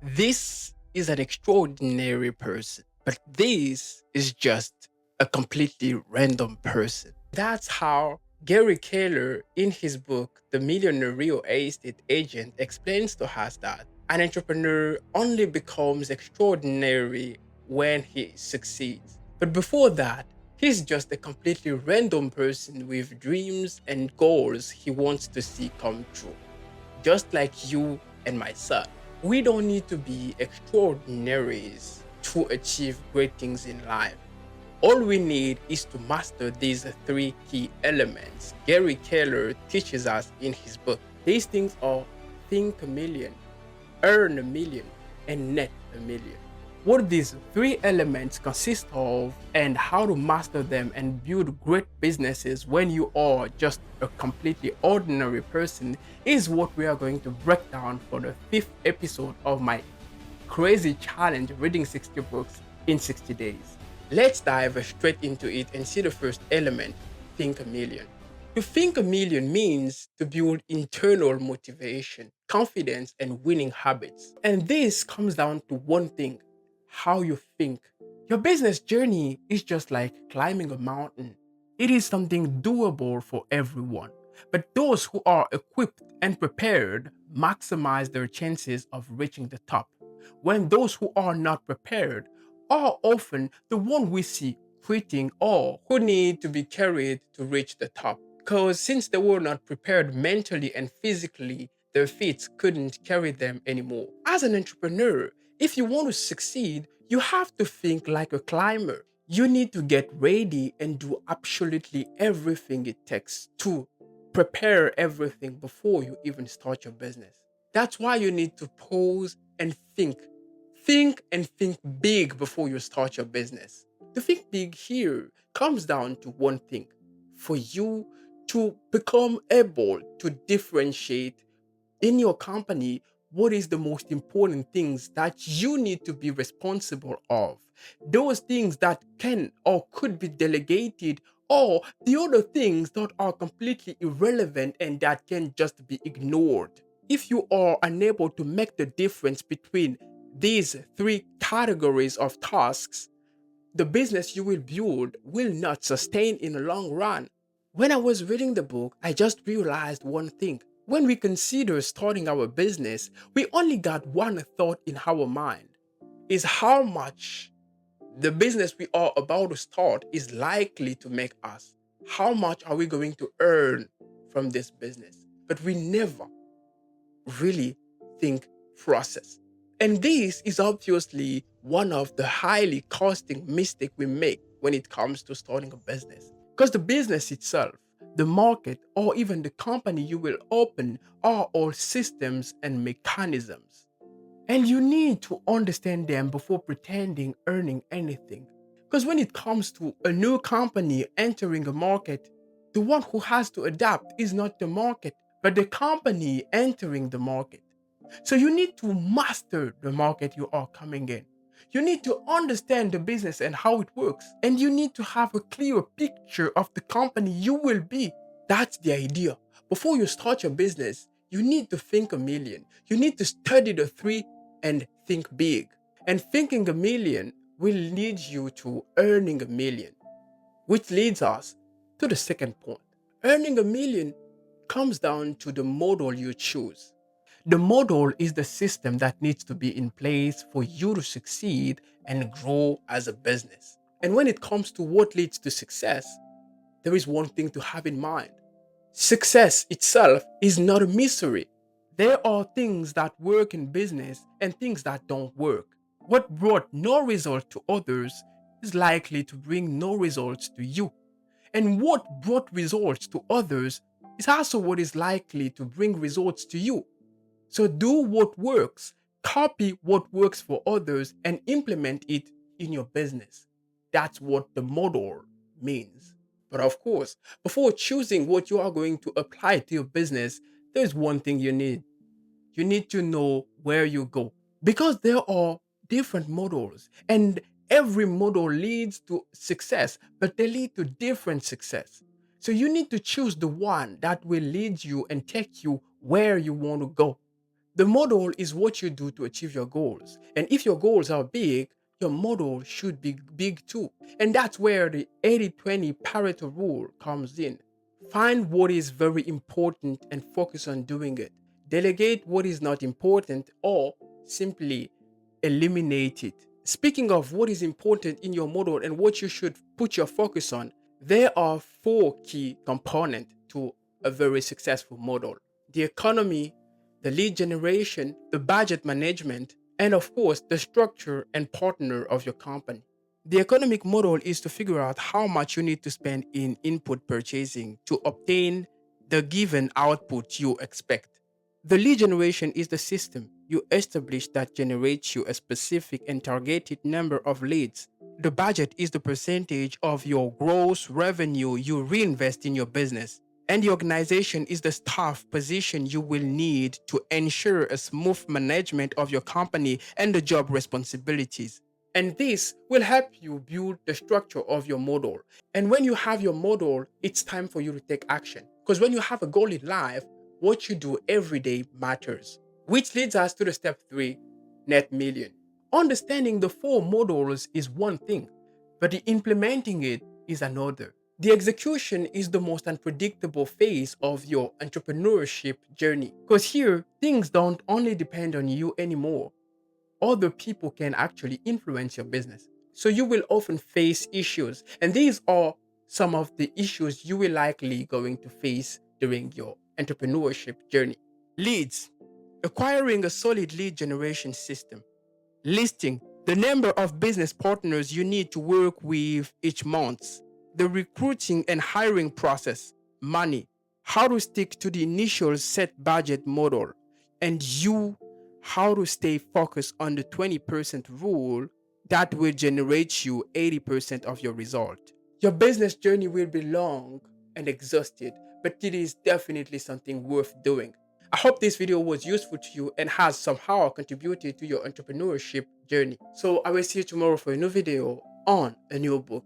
This is an extraordinary person, but this is just a completely random person. That's how Gary Keller, in his book, The Millionaire Real Estate Agent, explains to us that an entrepreneur only becomes extraordinary when he succeeds. But before that, he's just a completely random person with dreams and goals he wants to see come true, just like you and myself. We don't need to be extraordinaries to achieve great things in life. All we need is to master these three key elements Gary Keller teaches us in his book. These things are think a million, earn a million, and net a million. What these three elements consist of and how to master them and build great businesses when you are just a completely ordinary person is what we are going to break down for the fifth episode of my crazy challenge reading 60 books in 60 days. Let's dive straight into it and see the first element, think a million. To think a million means to build internal motivation, confidence, and winning habits. And this comes down to one thing, how you think. Your business journey is just like climbing a mountain. It is something doable for everyone. But those who are equipped and prepared maximize their chances of reaching the top. When those who are not prepared are often the one we see quitting or who need to be carried to reach the top. Because since they were not prepared mentally and physically, their feet couldn't carry them anymore. As an entrepreneur, if you want to succeed, you have to think like a climber. You need to get ready and do absolutely everything it takes to prepare everything before you even start your business. That's why you need to pause and think. Think and think big before you start your business. To think big here comes down to one thing, for you to become able to differentiate in your company what is the most important things that you need to be responsible of. Those things that can or could be delegated, or the other things that are completely irrelevant and that can just be ignored. If you are unable to make the difference between these three categories of tasks, the business you will build will not sustain in the long run. When I was reading the book, I just realized one thing. When we consider starting our business, we only got one thought in our mind, is how much the business we are about to start is likely to make us. How much are we going to earn from this business? But we never really think process. And this is obviously one of the highly costing mistake we make when it comes to starting a business. Because the business itself, the market, or even the company you will open are all systems and mechanisms. And you need to understand them before pretending earning anything. Because when it comes to a new company entering a market, the one who has to adapt is not the market, but the company entering the market. So you need to master the market you are coming in. You need to understand the business and how it works. And you need to have a clear picture of the company you will be. That's the idea. Before you start your business, you need to think a million. You need to study the three and think big. And thinking a million will lead you to earning a million, which leads us to the second point. Earning a million comes down to the model you choose. The model is the system that needs to be in place for you to succeed and grow as a business. And when it comes to what leads to success, there is one thing to have in mind. Success itself is not a mystery. There are things that work in business and things that don't work. What brought no result to others is likely to bring no results to you. And what brought results to others is also what is likely to bring results to you. So do what works, copy what works for others, and implement it in your business. That's what the model means. But of course, before choosing what you are going to apply to your business, there's one thing you need. You need to know where you go because there are different models and every model leads to success, but they lead to different success. So you need to choose the one that will lead you and take you where you want to go. The model is what you do to achieve your goals. And if your goals are big, your model should be big too. And that's where the 80-20 Pareto rule comes in. Find what is very important and focus on doing it. Delegate what is not important or simply eliminate it. Speaking of what is important in your model and what you should put your focus on, there are four key components to a very successful model: the economy, the lead generation, the budget management, and of course, the structure and partner of your company. The economic model is to figure out how much you need to spend in input purchasing to obtain the given output you expect. The lead generation is the system you establish that generates you a specific and targeted number of leads. The budget is the percentage of your gross revenue you reinvest in your business. And the organization is the staff position you will need to ensure a smooth management of your company and the job responsibilities. And this will help you build the structure of your model. And when you have your model, it's time for you to take action. Because when you have a goal in life, what you do every day matters. Which leads us to the step 3, net million. Understanding the four models is one thing, but the implementing it is another. The execution is the most unpredictable phase of your entrepreneurship journey. Because here, things don't only depend on you anymore. Other people can actually influence your business. So you will often face issues, and these are some of the issues you will likely going to face during your entrepreneurship journey. Leads. Acquiring a solid lead generation system. Listing the number of business partners you need to work with each month. The recruiting and hiring process. Money. How to stick to the initial set budget model. And you, how to stay focused on the 20% rule that will generate you 80% of your result. Your business journey will be long and exhausted, but it is definitely something worth doing. I hope this video was useful to you and has somehow contributed to your entrepreneurship journey. So I will see you tomorrow for a new video on a new book.